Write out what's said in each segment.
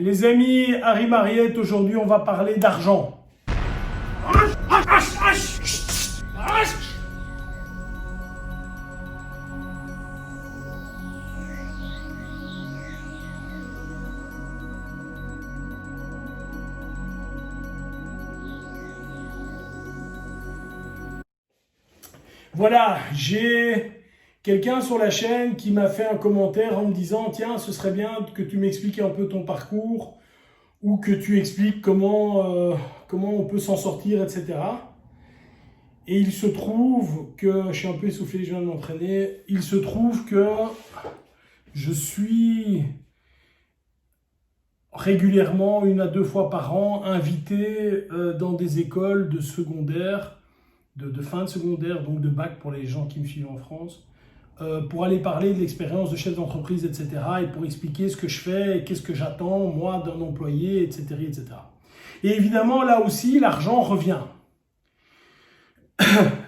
Les amis, Harry Mariette, aujourd'hui on va parler d'argent. Voilà, j'ai quelqu'un sur la chaîne qui m'a fait un commentaire en me disant « Tiens, ce serait bien que tu m'expliques un peu ton parcours ou que tu expliques comment on peut s'en sortir, etc. » Et il se trouve que, je suis un peu essoufflé, je viens de m'entraîner, il se trouve que je suis régulièrement, 1 à 2 fois par an, invité dans des écoles de secondaire, de fin de secondaire, donc de bac pour les gens qui me suivent en France, pour aller parler de l'expérience de chef d'entreprise, etc. et pour expliquer ce que je fais et qu'est-ce que j'attends, moi, d'un employé, etc., etc. Et évidemment, là aussi, l'argent revient.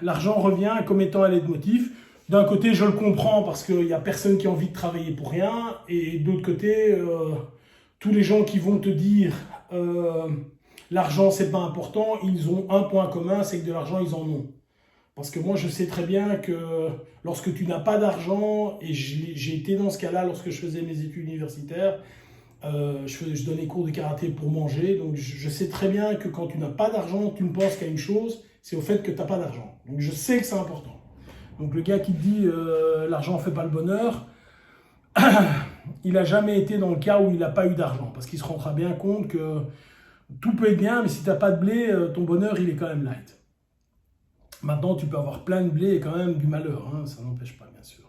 L'argent revient comme étant un leitmotiv. D'un côté, je le comprends parce qu'il n'y a personne qui a envie de travailler pour rien. Et d'autre côté, tous les gens qui vont te dire l'argent, c'est pas important, ils ont un point commun, c'est que de l'argent, ils en ont. Parce que moi, je sais très bien que lorsque tu n'as pas d'argent, et j'ai été dans ce cas-là lorsque je faisais mes études universitaires, je donnais cours de karaté pour manger, donc je sais très bien que quand tu n'as pas d'argent, tu ne penses qu'à une chose, c'est au fait que tu n'as pas d'argent. Donc je sais que c'est important. Donc le gars qui te dit l'argent ne fait pas le bonheur, il n'a jamais été dans le cas où il n'a pas eu d'argent, parce qu'il se rendra bien compte que tout peut être bien, mais si tu n'as pas de blé, ton bonheur, il est quand même light. Maintenant, tu peux avoir plein de blé et quand même du malheur, hein, ça n'empêche pas, bien sûr.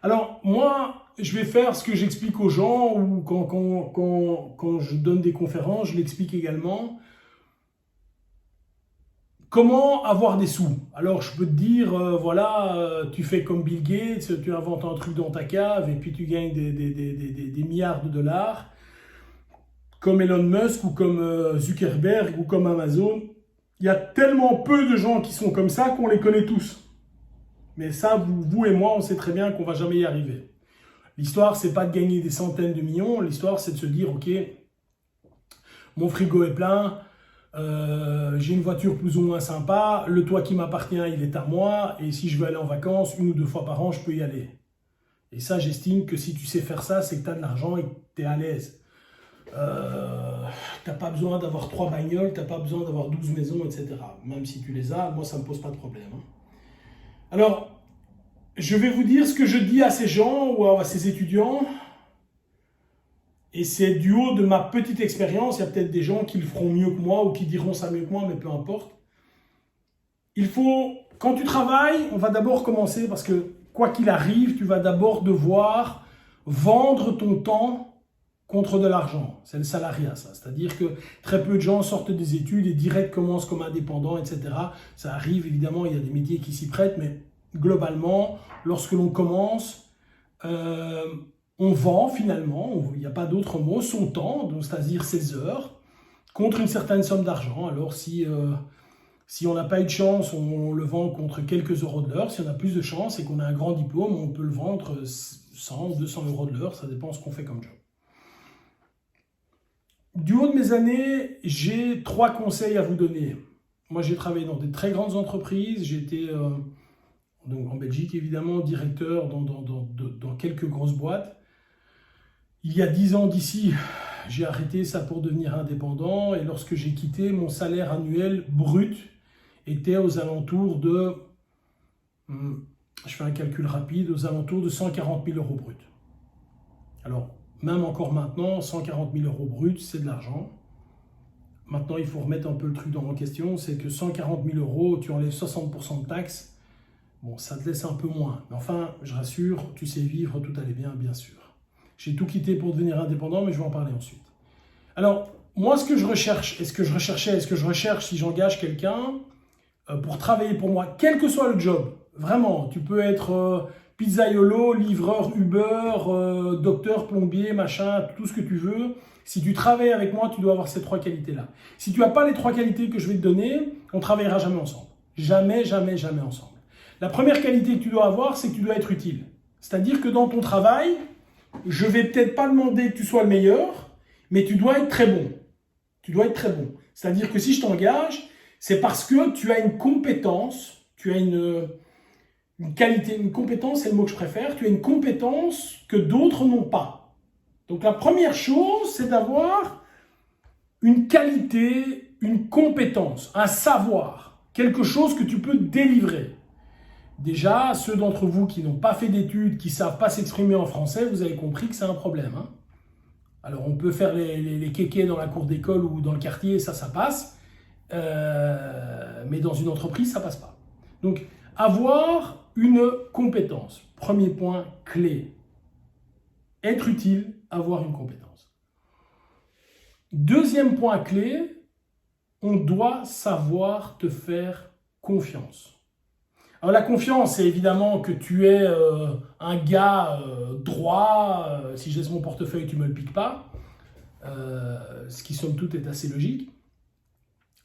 Alors, moi, je vais faire ce que j'explique aux gens, ou quand je donne des conférences, je l'explique également. Comment avoir des sous? Alors, je peux te dire, voilà, tu fais comme Bill Gates, tu inventes un truc dans ta cave et puis tu gagnes des milliards de dollars. Comme Elon Musk ou comme Zuckerberg ou comme Amazon, il y a tellement peu de gens qui sont comme ça qu'on les connaît tous. Mais ça, vous et moi, on sait très bien qu'on ne va jamais y arriver. L'histoire, c'est pas de gagner des centaines de millions. L'histoire, c'est de se dire, ok, mon frigo est plein, j'ai une voiture plus ou moins sympa, le toit qui m'appartient, il est à moi, et si je veux aller en vacances 1 ou 2 fois par an, je peux y aller. Et ça, j'estime que si tu sais faire ça, c'est que tu as de l'argent et que tu es à l'aise. T'as pas besoin d'avoir 3 bagnoles, t'as pas besoin d'avoir 12 maisons, etc. Même si tu les as, moi ça me pose pas de problème. Hein. Alors, je vais vous dire ce que je dis à ces gens ou à ces étudiants, et c'est du haut de ma petite expérience. Il y a peut-être des gens qui le feront mieux que moi ou qui diront ça mieux que moi, mais peu importe. Il faut, quand tu travailles, on va d'abord commencer parce que quoi qu'il arrive, tu vas d'abord devoir vendre ton temps contre de l'argent. C'est le salariat, ça. C'est-à-dire que très peu de gens sortent des études et direct commencent comme indépendants, etc. Ça arrive, évidemment, il y a des métiers qui s'y prêtent, mais globalement, lorsque l'on commence, on vend finalement, il n'y a pas d'autre mot, son temps, c'est-à-dire ses heures, contre une certaine somme d'argent. Alors si on n'a pas eu de chance, on le vend contre quelques euros de l'heure. Si on a plus de chance et qu'on a un grand diplôme, on peut le vendre 100 ou 200 euros de l'heure, ça dépend de ce qu'on fait comme job. Du haut de mes années, j'ai 3 conseils à vous donner. Moi, j'ai travaillé dans des très grandes entreprises. J'étais donc en Belgique, évidemment, directeur dans quelques grosses boîtes. Il y a 10 ans d'ici, j'ai arrêté ça pour devenir indépendant. Et lorsque j'ai quitté, mon salaire annuel brut était aux alentours de, je fais un calcul rapide, aux alentours de 140 000 euros brut. Alors, même encore maintenant, 140 000 euros bruts, c'est de l'argent. Maintenant, il faut remettre un peu le truc dans la question, c'est que 140 000 euros, tu enlèves 60% de taxes, bon, ça te laisse un peu moins. Mais enfin, je rassure, tu sais vivre, tout allait bien, bien sûr. J'ai tout quitté pour devenir indépendant, mais je vais en parler ensuite. Alors, moi, ce que je recherche, est-ce que je recherche si j'engage quelqu'un pour travailler pour moi, quel que soit le job, vraiment, tu peux être pizzaiolo, livreur Uber, docteur, plombier, machin, tout ce que tu veux. Si tu travailles avec moi, tu dois avoir ces 3 qualités-là. Si tu n'as pas les 3 qualités que je vais te donner, on ne travaillera jamais ensemble. Jamais, jamais, jamais ensemble. La première qualité que tu dois avoir, c'est que tu dois être utile. C'est-à-dire que dans ton travail, je ne vais peut-être pas demander que tu sois le meilleur, Mais tu dois être très bon. Tu dois être très bon. C'est-à-dire que si je t'engage, c'est parce que tu as une compétence, tu as une qualité, une compétence, c'est le mot que je préfère, tu as une compétence que d'autres n'ont pas. Donc la première chose, c'est d'avoir une qualité, une compétence, un savoir, quelque chose que tu peux délivrer. Déjà, ceux d'entre vous qui n'ont pas fait d'études, qui ne savent pas s'exprimer en français, vous avez compris que c'est un problème. Hein. Alors on peut faire les kékés dans la cour d'école ou dans le quartier, ça passe. Mais dans une entreprise, ça passe pas. Donc, avoir une compétence. Premier point clé. Être utile, avoir une compétence. Deuxième point clé, on doit savoir te faire confiance. Alors la confiance, c'est évidemment que tu es un gars droit, si je laisse mon portefeuille, tu ne me le piques pas, ce qui somme toute est assez logique.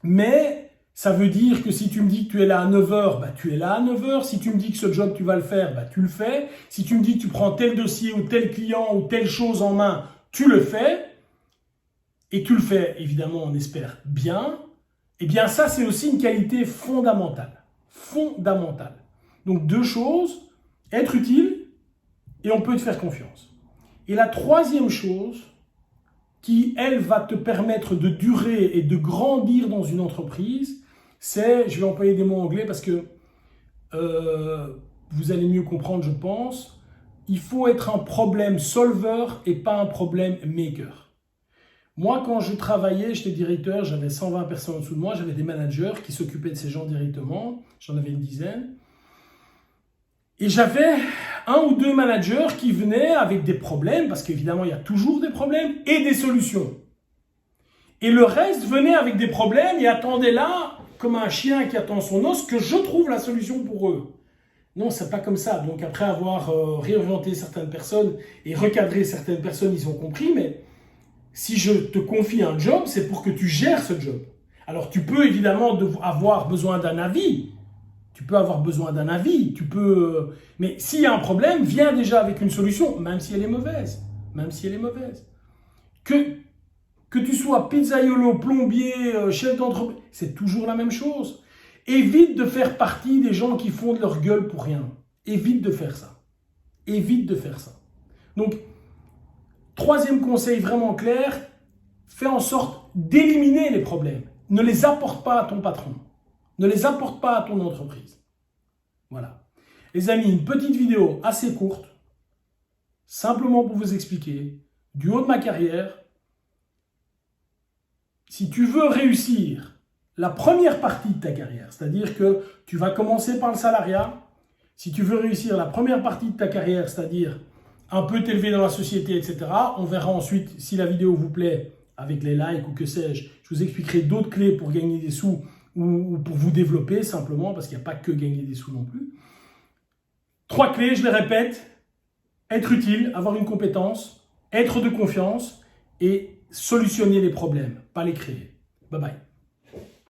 Mais ça veut dire que si tu me dis que tu es là à 9h, bah, tu es là à 9h. Si tu me dis que ce job, tu vas le faire, bah, tu le fais. Si tu me dis que tu prends tel dossier ou tel client ou telle chose en main, tu le fais. Et tu le fais, évidemment, on espère bien. Eh bien, ça, c'est aussi une qualité fondamentale. Fondamentale. Donc, deux choses, être utile et on peut te faire confiance. Et la troisième chose qui, elle, va te permettre de durer et de grandir dans une entreprise, c'est, je vais employer des mots anglais parce que vous allez mieux comprendre, je pense, il faut être un problème solver et pas un problème maker. Moi, quand je travaillais, j'étais directeur, j'avais 120 personnes en dessous de moi, j'avais des managers qui s'occupaient de ces gens directement, j'en avais une dizaine. Et j'avais un ou deux managers qui venaient avec des problèmes, parce qu'évidemment, il y a toujours des problèmes, et des solutions. Et le reste venait avec des problèmes et attendait là, comme un chien qui attend son os, que je trouve la solution pour eux. Non, c'est pas comme ça. Donc après avoir réorienté certaines personnes et recadré certaines personnes, ils ont compris, mais si je te confie un job, c'est pour que tu gères ce job. Alors tu peux évidemment avoir besoin d'un avis. Tu peux avoir besoin d'un avis, mais s'il y a un problème, viens déjà avec une solution, même si elle est mauvaise. Même si elle est mauvaise. Que tu sois pizzaiolo, plombier, chef d'entreprise, c'est toujours la même chose. Évite de faire partie des gens qui font de leur gueule pour rien. Évite de faire ça. Évite de faire ça. Donc, troisième conseil vraiment clair, fais en sorte d'éliminer les problèmes. Ne les apporte pas à ton patron. Ne les apporte pas à ton entreprise. Voilà. Les amis, une petite vidéo assez courte, simplement pour vous expliquer, du haut de ma carrière, si tu veux réussir la première partie de ta carrière, c'est-à-dire que tu vas commencer par le salariat, si tu veux réussir la première partie de ta carrière, c'est-à-dire un peu t'élever dans la société, etc., on verra ensuite, si la vidéo vous plaît, avec les likes ou que sais-je, je vous expliquerai d'autres clés pour gagner des sous ou pour vous développer simplement, parce qu'il n'y a pas que gagner des sous non plus. 3 clés, je les répète, être utile, avoir une compétence, être de confiance et solutionner les problèmes, pas les créer. Bye bye.